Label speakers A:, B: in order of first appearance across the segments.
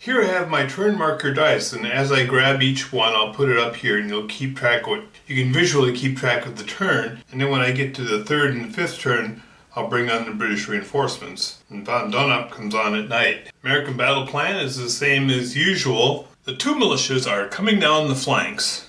A: Here I have my turn marker dice, and as I grab each one, I'll put it up here, and you'll keep track of it. You can visually keep track of the turn, and then when I get to the third and the fifth turn, I'll bring on the British reinforcements. And Von Donop comes on at night. American battle plan is the same as usual. The two militias are coming down the flanks.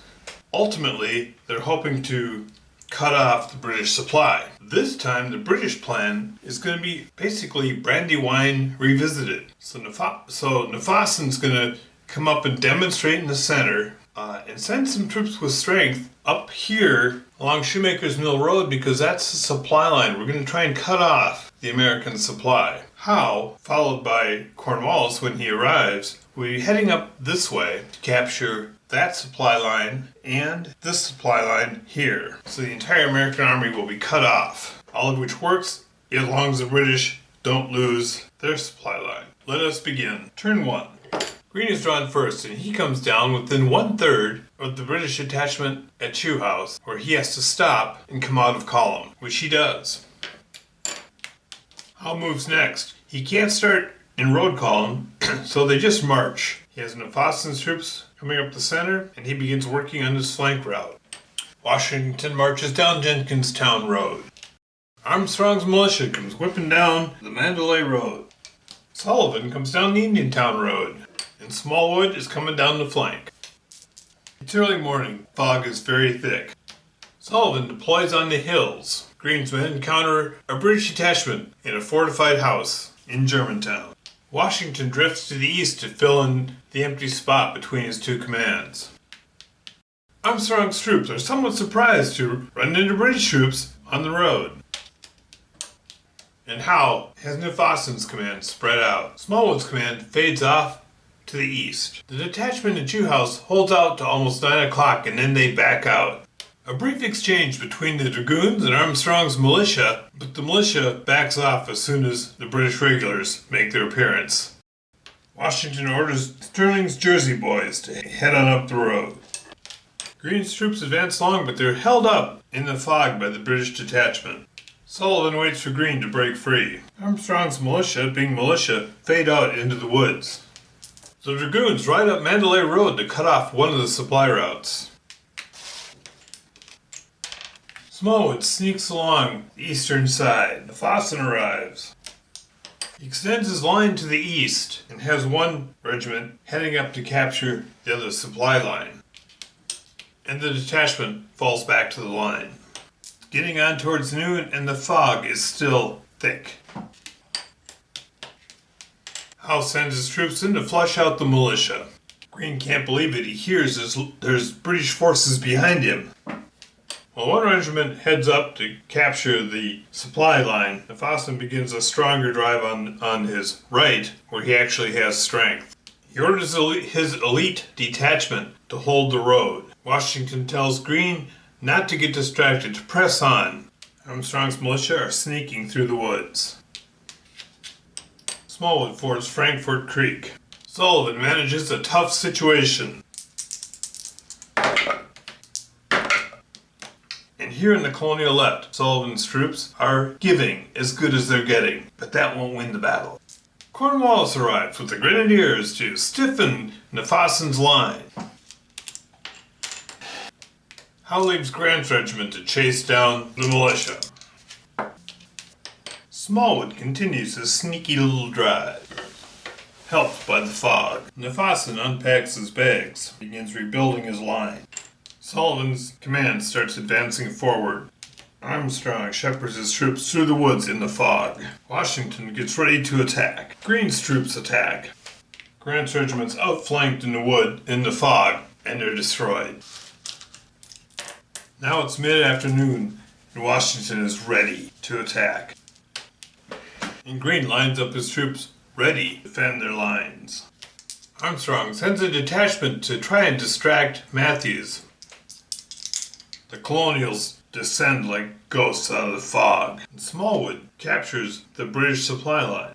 A: Ultimately, they're hoping to cut off the British supply. This time, the British plan is going to be basically Brandywine revisited. So Nafassen's going to come up and demonstrate in the center and send some troops with strength up here along Shoemaker's Mill Road, because that's the supply line. We're going to try and cut off the American supply. Howe, followed by Cornwallis when he arrives, will be heading up this way to capture that supply line and this supply line here. So the entire American army will be cut off, all of which works as long as the British don't lose their supply line. Let us begin. Turn 1. Green is drawn first, and he comes down within 1/3 of the British detachment at Chew House, where he has to stop and come out of column, which he does. Howe moves next. He can't start in road column, so they just march. He has Nafassen's troops coming up the center, and he begins working on his flank route. Washington marches down Jenkinstown Road. Armstrong's militia comes whipping down the Mandalay Road. Sullivan comes down the Indiantown Road, and Smallwood is coming down the flank. It's early morning. Fog is very thick. Sullivan deploys on the hills. Green's men encounter a British detachment in a fortified house in Germantown. Washington drifts to the east to fill in the empty spot between his two commands. Armstrong's troops are somewhat surprised to run into British troops on the road. And Howe has Nafassen's command spread out. Smallwood's command fades off to the east. The detachment at Chew House holds out to almost 9 o'clock, and then they back out. A brief exchange between the dragoons and Armstrong's militia, but the militia backs off as soon as the British regulars make their appearance. Washington orders Sterling's Jersey boys to head on up the road. Green's troops advance along, but they're held up in the fog by the British detachment. Sullivan waits for Green to break free. Armstrong's militia, being militia, fade out into the woods. The dragoons ride up Mandalay Road to cut off one of the supply routes. Smallwood sneaks along the eastern side. Nafassen arrives. He extends his line to the east and has one regiment heading up to capture the other supply line. And the detachment falls back to the line. Getting on towards noon, and the fog is still thick. Howe sends his troops in to flush out the militia. Green can't believe it. He hears there's British forces behind him. While one regiment heads up to capture the supply line, Nafassen begins a stronger drive on his right, where he actually has strength. He orders his elite detachment to hold the road. Washington tells Green not to get distracted, to press on. Armstrong's militia are sneaking through the woods. Smallwood fords Frankfort Creek. Sullivan manages a tough situation. And here in the colonial left, Sullivan's troops are giving as good as they're getting, but that won't win the battle. Cornwallis arrives with the grenadiers to stiffen Nafassen's line. Howe leaves Grant's regiment to chase down the militia. Smallwood continues his sneaky little drive, helped by the fog. Nafassen unpacks his bags, begins rebuilding his line. Sullivan's command starts advancing forward. Armstrong shepherds his troops through the woods in the fog. Washington gets ready to attack. Green's troops attack. Grant's regiment's outflanked in the wood in the fog, and they're destroyed. Now it's mid-afternoon, and Washington is ready to attack. And Green lines up his troops ready to defend their lines. Armstrong sends a detachment to try and distract Matthews. The Colonials descend like ghosts out of the fog, and Smallwood captures the British supply line.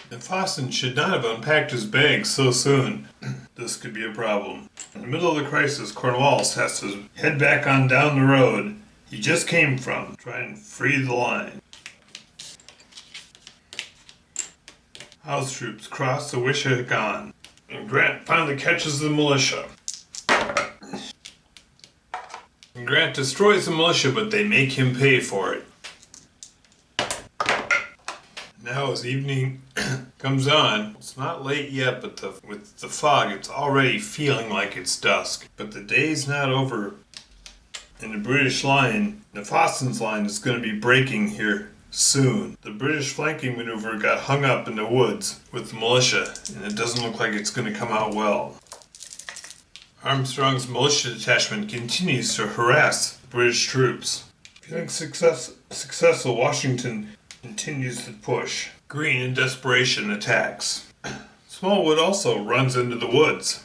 A: Nafassen should not have unpacked his bags so soon. This could be a problem. In the middle of the crisis, Cornwallis has to head back on down the road he just came from, try and free the line. House troops cross the Wissahickon, and Grant finally catches the militia. And Grant destroys the militia, but they make him pay for it. Now as evening comes on, it's not late yet, but with the fog it's already feeling like it's dusk. But the day's not over, and the British line, Nafossen's line, is going to be breaking here soon. The British flanking maneuver got hung up in the woods with the militia, and it doesn't look like it's going to come out well. Armstrong's militia detachment continues to harass the British troops. Feeling successful, Washington continues to push. Greene, in desperation, attacks. Smallwood also runs into the woods.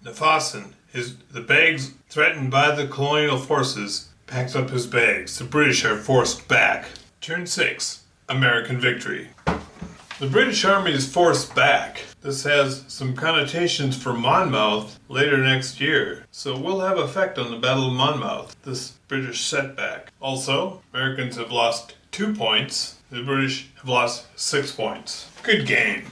A: Nafossen, the bags threatened by the colonial forces, packs up his bags. The British are forced back. Turn 6. American victory. The British Army is forced back. This has some connotations for Monmouth later next year, so it will have effect on the Battle of Monmouth, this British setback. Also, Americans have lost 2 points. The British have lost 6 points. Good game.